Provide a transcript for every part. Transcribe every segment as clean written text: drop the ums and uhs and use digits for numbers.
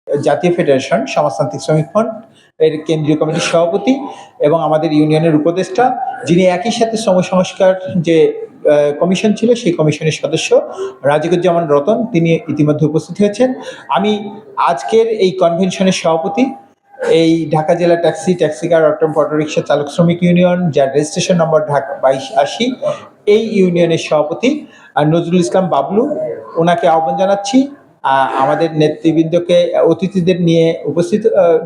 জাতীয় ফেডারেশন সমাজতান্ত্রিক শ্রমিক ফ্রন্ট এর কেন্দ্রীয় কমিটির সভাপতি এবং আমাদের ইউনিয়নের উপদেষ্টা, যিনি একই সাথে শ্রম সংস্কার যে কমিশন ছিল সেই কমিশনের সদস্য রাজিকুজ্জামান রতন, তিনি ইতিমধ্যে উপস্থিত হয়েছেন। আমি আজকের এই কনভেনশনের সভাপতি, এই ঢাকা জেলা ট্যাক্সিকার অটোরিকশা চালক শ্রমিক ইউনিয়ন, যার রেজিস্ট্রেশন নম্বর ঢাকা 2280, এই ইউনিয়নের সভাপতি নজরুল ইসলাম বাবলু, ওনাকে আহ্বান জানাচ্ছি আমাদের নেতৃবৃন্দকে অতিথিদের নিয়ে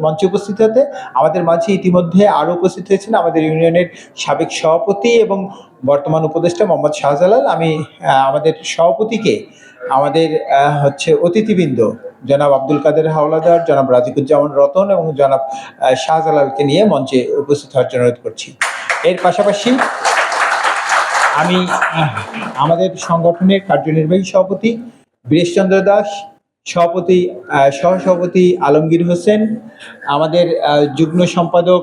মঞ্চে উপস্থিত হতে। আমাদের মাঝে ইতিমধ্যে আরও উপস্থিত হয়েছেন আমাদের ইউনিয়নের সাবেক সভাপতি এবং বর্তমান উপদেষ্টা মোহাম্মদ শাহজালাল। আমি আমাদের সভাপতিকে আমাদের অতিথিবৃন্দ জনাব আব্দুল কাদের হাওলাদার, জনাব রাজিকুজ্জামান রতন এবং জনাব শাহজালালকে নিয়ে মঞ্চে উপস্থিত হওয়ার জন্য অনুরোধ করছি। এর পাশাপাশি আমি আমাদের সংগঠনের কার্যনির্বাহী সভাপতি বীরেশচন্দ্র দাস, সহসভাপতি আলমগীর হোসেন, আমাদের যুগ্ম সম্পাদক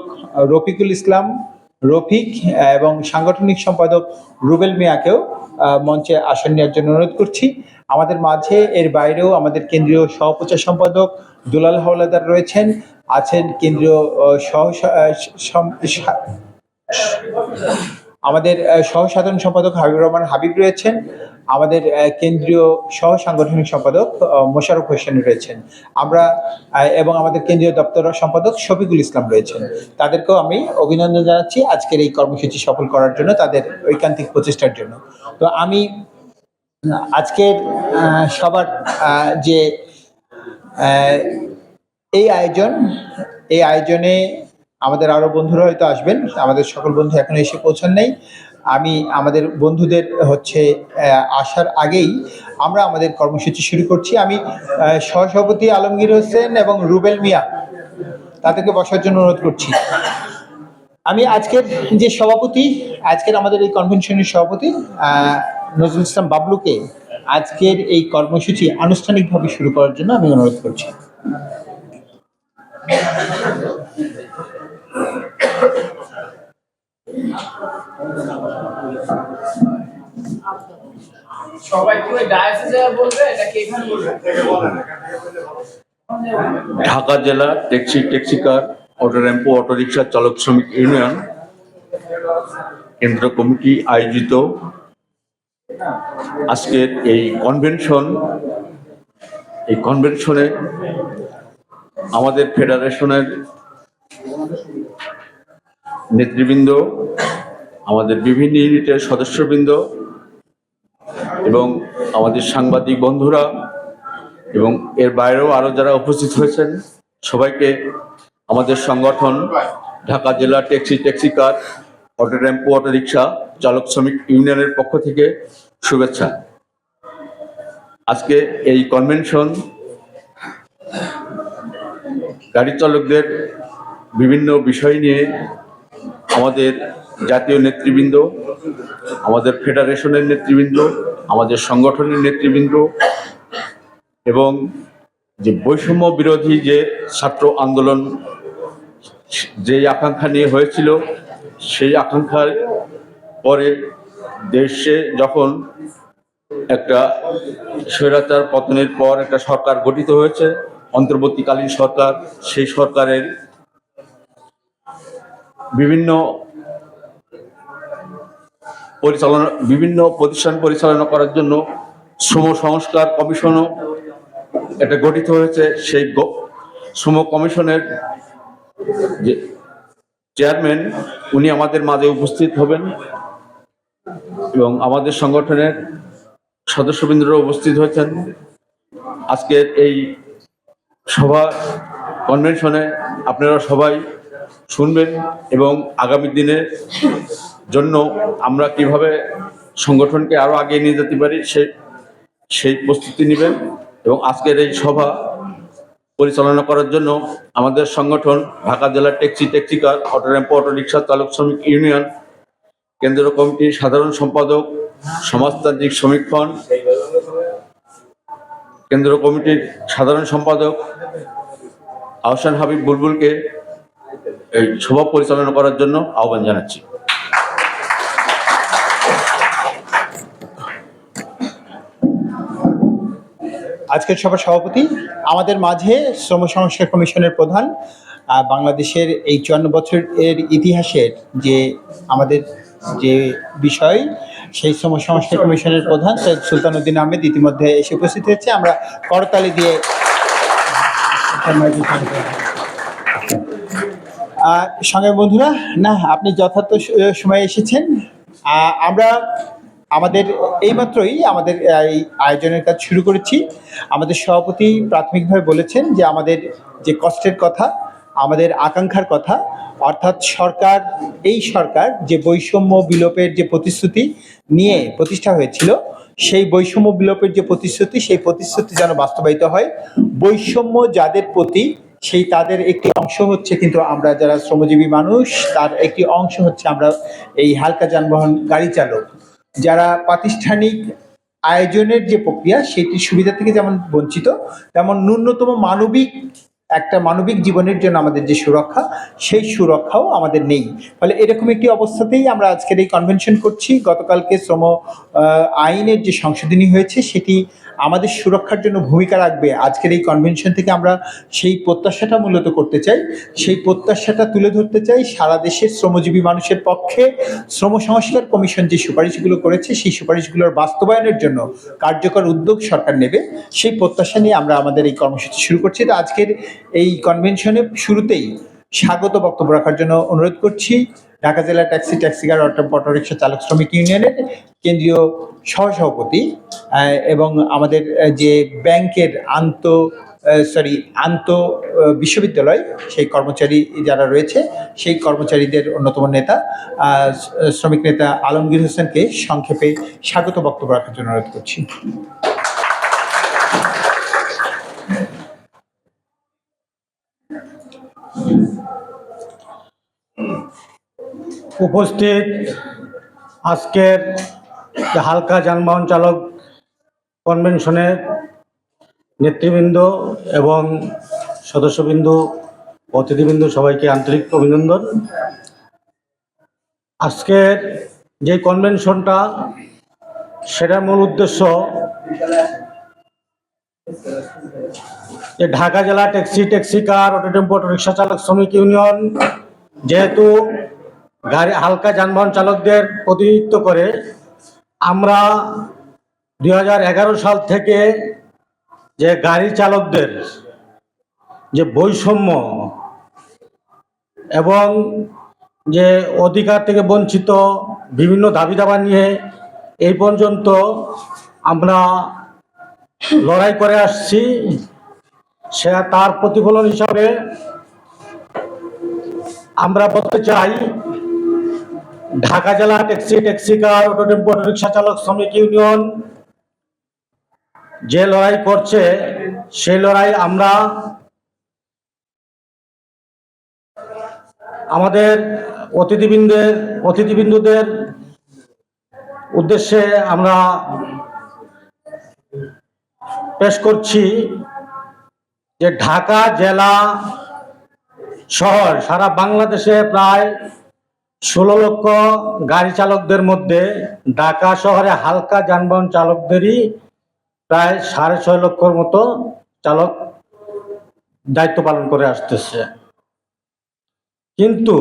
রফিকুল ইসলাম রফিক এবং সাংগঠনিক সম্পাদক রুবেল মিয়াকেও মঞ্চে আসন নেওয়ার জন্য অনুরোধ করছি। আমাদের মাঝে এর বাইরেও আমাদের কেন্দ্রীয় সহপ্রচার সম্পাদক দুলাল হাওলাদার রয়েছেন, আছেন কেন্দ্রীয় আমাদের সহ সাধারণ সম্পাদক হাবিবুর রহমান হাবিব রয়েছেন, আমাদের কেন্দ্রীয় সহ সাংগঠনিক সম্পাদক মোশাররফ হোসেন রয়েছেন, এবং আমাদের কেন্দ্রীয় দপ্তর সম্পাদক শফিকুল ইসলাম রয়েছেন। তাদেরকেও আমি অভিনন্দন জানাচ্ছি আজকের এই কর্মসূচি সফল করার জন্য, তাদের ঐকান্তিক প্রচেষ্টার জন্য। তো আমি আজকের সবার যে এই আয়োজনে আমাদের আরো বন্ধুরা হয়তো আসবেন, আমাদের সকল বন্ধু এখনো এসে পৌঁছান নাই। আমি আমাদের বন্ধুদের আসার আগেই আমরা আমাদের কর্মসূচি শুরু করছি। আমি সহসভাপতি আলমগীর হোসেন এবং রুবেল মিয়া, তাদেরকে বসার জন্য অনুরোধ করছি। আমি আজকের যে সভাপতি, আজকের আমাদের এই কনভেনশনের সভাপতি নজরুল ইসলাম বাবলুকে আজকের এই কর্মসূচি আনুষ্ঠানিকভাবে শুরু করার জন্য আমি অনুরোধ করছি। ঢাকা জেলা ট্যাক্সিকার অটোরিকশা চালক শ্রমিক ইউনিয়ন কেন্দ্র কমিটি আয়োজিত আজকের এই কনভেনশনে আমাদের ফেডারেশনের নেতৃবৃন্দ, আমাদের বিভিন্ন ইউনিটের সদস্যবৃন্দ এবং আমাদের সাংবাদিক বন্ধুরা এবং এর বাইরেও আরো যারা উপস্থিত হয়েছেন, সবাইকে আমাদের সংগঠন ঢাকা জেলা ট্যাক্সিকার অটোরিকশা চালক শ্রমিক ইউনিয়নের পক্ষ থেকে শুভেচ্ছা। আজকে এই কনভেনশন গাড়ি চালকদের বিভিন্ন বিষয় নিয়ে আমাদের জাতীয় নেতৃবৃন্দ, আমাদের ফেডারেশনের নেতৃবৃন্দ, আমাদের সংগঠনের নেতৃবৃন্দ এবং যে বৈষম্য বিরোধী যে ছাত্র আন্দোলন যে আকাঙ্ক্ষা নিয়ে হয়েছিল, সেই আকাঙ্ক্ষার পরে দেশে যখন একটা স্বৈরাচার পতনের পর একটা সরকার গঠিত হয়েছে, অন্তর্বর্তীকালীন সরকার, সেই সরকারের বিভিন্ন প্রতিষ্ঠান পরিচালনা করার জন্য শ্রম সংস্কার কমিশনও এটা গঠিত হয়েছে। সেই শ্রম কমিশনের যে চেয়ারম্যান, উনি আমাদের মাঝে উপস্থিত হবেন এবং আমাদের সংগঠনের সদস্যবৃন্দরা উপস্থিত হয়েছেন। আজকের এই কনভেনশনে আপনারা সবাই শুনবেন এবং আগামী দিনের জন্য আমরা কিভাবে সংগঠনকে আরো এগিয়ে নিয়ে যেতে পারি সেই প্রস্তুতি নেবেন। এবং আজকের এই সভা পরিচালনা করার জন্য আমাদের সংগঠন ঢাকা জেলা ট্যাক্সিকার অটোরিকশা চালক শ্রমিক ইউনিয়ন কেন্দ্র কমিটির সাধারণ সম্পাদক সমাজতান্ত্রিক শ্রমিক ফ্রন্ট কেন্দ্র কমিটির সাধারণ সম্পাদক আহসান হাবিব বুলবুলকে এই সভা পরিচালনা করার জন্য আহ্বান জানাচ্ছি। আজকের সভার সভাপতি, আমাদের মাঝে শ্রম সংস্কার কমিশনের প্রধান, বাংলাদেশের এই 54 বছরের ইতিহাসের যে আমাদের যে বিষয়, সেই শ্রম সংস্কার কমিশনের প্রধান সৈয়দ সুলতান উদ্দিন আহমেদ ইতিমধ্যে এসে উপস্থিত হয়েছে। আমরা করতালি দিয়ে সঙ্গে বন্ধুরা, না আপনি যথার্থ সময়ে এসেছেন। আমরা আমাদের এইমাত্রই আমাদের এই আয়োজনের কাজ শুরু করেছি। আমাদের সভাপতি প্রাথমিকভাবে বলেছেন যে আমাদের যে কষ্টের কথা, আমাদের আকাঙ্ক্ষার কথা, অর্থাৎ সরকার, এই সরকার যে বৈষম্য বিলোপের যে প্রতিশ্রুতি নিয়ে প্রতিষ্ঠা হয়েছিল, সেই বৈষম্য বিলোপের যে প্রতিশ্রুতি, সেই প্রতিশ্রুতি যেন বাস্তবায়িত হয়। বৈষম্য যাদের প্রতি, সেই তাদের একটি অংশ হচ্ছে কিন্তু আমরা যারা শ্রমজীবী মানুষ, তার একটি অংশ হচ্ছে আমরা এই হালকা যানবাহন গাড়ি চালক, যারা প্রাতিষ্ঠানিক আয়োজনের যে প্রক্রিয়া সেটির সুবিধা থেকে যেমন বঞ্চিত, তেমন ন্যূনতম মানবিক জীবনের জন্য আমাদের যে সুরক্ষা, সেই সুরক্ষাও আমাদের নেই। ফলে এরকম একটি অবস্থাতেই আমরা আজকের এই কনভেনশন করছি। গতকালকে শ্রম আইনের যে সংশোধনী হয়েছে, সেটি আমাদের সুরক্ষার জন্য ভূমিকা রাখবে। আজকের এই কনভেনশন থেকে আমরা সেই প্রত্যাশাটা মূলত করতে চাই, সেই প্রত্যাশাটা তুলে ধরতে চাই। সারা দেশের শ্রমজীবী মানুষের পক্ষে শ্রম সংস্কার কমিশন যে সুপারিশগুলো করেছে, সেই সুপারিশগুলোর বাস্তবায়নের জন্য কার্যকর উদ্যোগ সরকার নেবে, সেই প্রত্যাশা নিয়ে আমরা আমাদের এই কর্মসূচি শুরু করছি। তো আজকের এই কনভেনশনে শুরুতেই স্বাগত বক্তব্য রাখার জন্য অনুরোধ করছি ঢাকা জেলা ট্যাক্সিকার অটোরিকশা চালক শ্রমিক ইউনিয়নের কেন্দ্রীয় সহসভাপতি এবং আমাদের যে ব্যাংকের আন্ত বিশ্ববিদ্যালয় সেই কর্মচারী যারা রয়েছে, সেই কর্মচারীদের অন্যতম নেতা শ্রমিক নেতা আলমগীর হোসেনকে সংক্ষেপে স্বাগত বক্তব্য রাখার জন্য অনুরোধ করছি। উপস্থিত আজকের হালকা যানবাহন চালক কনভেনশনের নেতৃবৃন্দ এবং সদস্যবৃন্দ, অতিথিবৃন্দ, সবাইকে আন্তরিক অভিনন্দন। আজকের যে কনভেনশনটা, সেটার মূল উদ্দেশ্য যে ঢাকা জেলা ট্যাক্সিকার অটো রিক্সা চালক শ্রমিক ইউনিয়ন যেহেতু হালকা যানবাহন চালকদের প্রতিনিধিত্ব করে, আমরা 2011 সাল থেকে যে গাড়ি চালকদের যে বৈষম্য এবং যে অধিকার থেকে বঞ্চিত বিভিন্ন দাবি দাবা নিয়ে এই পর্যন্ত আমরা লড়াই করে আসছি, সে তার প্রতিফলন হিসাবে আমরা বলতে চাই ঢাকা জেলা ট্যাক্সিকার অটোরিকশা চালক শ্রমিক ইউনিয়ন যে লড়াই করছে, সেই লড়াই আমরা আমাদের অতিথিবৃন্দদের উদ্দেশ্যে আমরা পেশ করছি যে ঢাকা জেলা শহর সারা বাংলাদেশে প্রায় 16 লক্ষ গাড়ি চালকদের মধ্যে ঢাকা শহরে হালকা যানবাহন চালকদেরই প্রায় 6.5 লক্ষর মতো চালক দায়িত্ব পালন করে আসতেছে। কিন্তু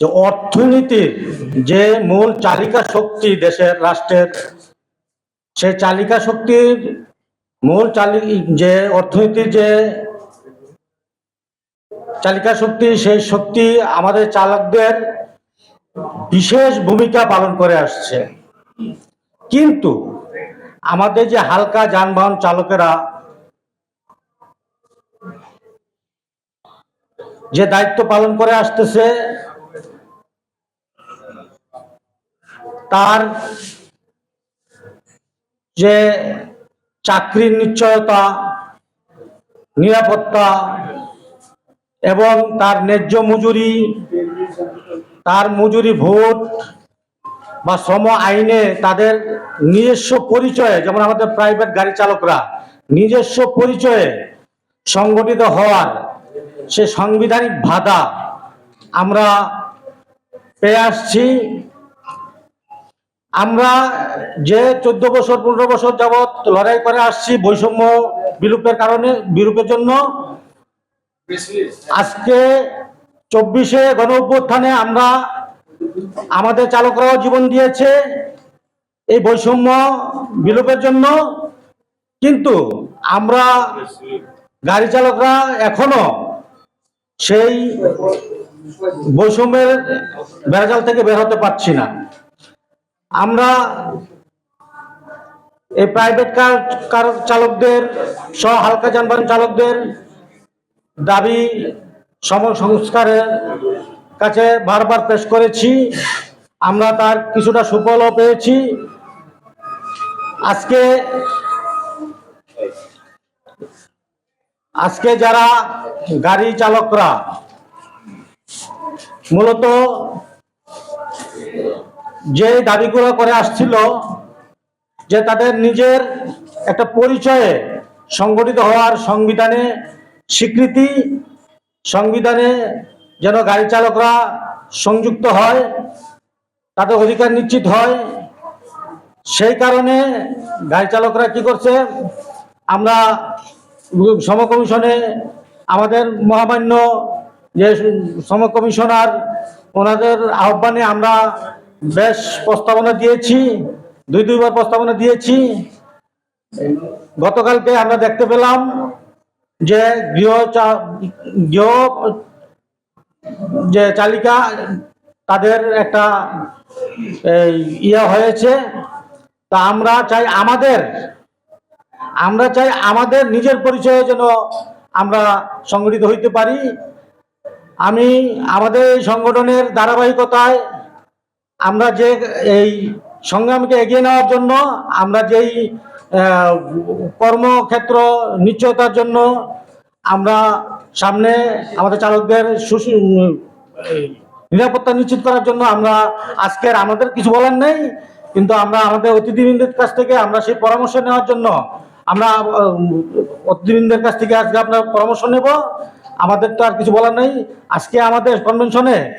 যে অর্থনীতির যে মূল চালিকা শক্তি দেশের রাষ্ট্রের, সেই চালিকা শক্তির মূল যে অর্থনীতির যে চালিকা শক্তি, সেই শক্তি আমাদের চালকদের বিশেষ ভূমিকা পালন করে আসছে। কিন্তু আমাদের যে হালকা যানবাহন চালকেরা যে দায়িত্ব পালন করে আসতেছে, তার যে চাকরির নিশ্চয়তা, নিরাপত্তা এবং তার ন্যায্য মজুরি, তার মজুরি ভোট বা শ্রম আইনে তাদের নিজস্ব পরিচয়ে, যেমন আমাদের প্রাইভেট গাড়ি চালকরা নিজস্ব পরিচয়ে সংগঠিত হওয়ার সে সাংবিধানিক বাধা আমরা পেয়ে আসছি। আমরা যে 14 বছর 15 বছর যাবৎ লড়াই করে আসছি বৈষম্য বিরূপের জন্য, আজকে 24-এ গণ অভ্যুত্থানে আমরা আমাদের চালকরাও জীবন দিয়েছে এই বৈষম্য বিলোপের জন্য। কিন্তু আমরা গাড়ি চালকরা এখনো সেই বৈষম্যের বেড়াজাল থেকে বের হতে পারছি না। আমরা এই প্রাইভেট কার চালকদের সহ হালকা যানবাহন চালকদের দাবি সংস্কারের কাছে বারবার পেশ করেছি, আমরা তার কিছুটা সুফলও পেয়েছি। আজকে যারা গাড়ি চালকরা মূলত যে দাবিগুলো করে আসছিল যে তাদের নিজের একটা পরিচয়ে সংগঠিত হওয়ার সংবিধানে স্বীকৃতি, সংবিধানে যেন গাড়ি চালকরা সংযুক্ত হয়, তাদের অধিকার নিশ্চিত হয়, সেই কারণে গাড়ি চালকরা কি করছে, আমরা সম কমিশনে আমাদের মহামান্য যে সম কমিশনার ওনাদের আহ্বানে আমরা বেশ প্রস্তাবনা দিয়েছি, দুইবার প্রস্তাবনা দিয়েছি। গতকালকে আমরা দেখতে পেলাম যে গৃহ যে চালিকা তাদের একটা হয়েছে। তা আমরা চাই আমাদের নিজের পরিচয়ে যেন আমরা সংগঠিত হইতে পারি। আমি আমাদের এই সংগঠনের ধারাবাহিকতায় আমরা যে এই সংগ্রামকে এগিয়ে নেওয়ার জন্য আমরা যেই কর্মক্ষেত্র নিশ্চয়তার জন্য আমরা সামনে আমাদের চালকদের নিরাপত্তা নিশ্চিত করার জন্য আমরা আজকের আমাদের কিছু বলার নেই, কিন্তু আমরা আমাদের অতিথিবৃন্দের কাছ থেকে আমরা সেই পরামর্শ নেওয়ার জন্য আমরা অতিথিবৃন্দের কাছ থেকে আজকে আপনার পরামর্শ নেব। আমাদের তো আর কিছু বলার নেই। আজকে আমাদের কনভেনশনে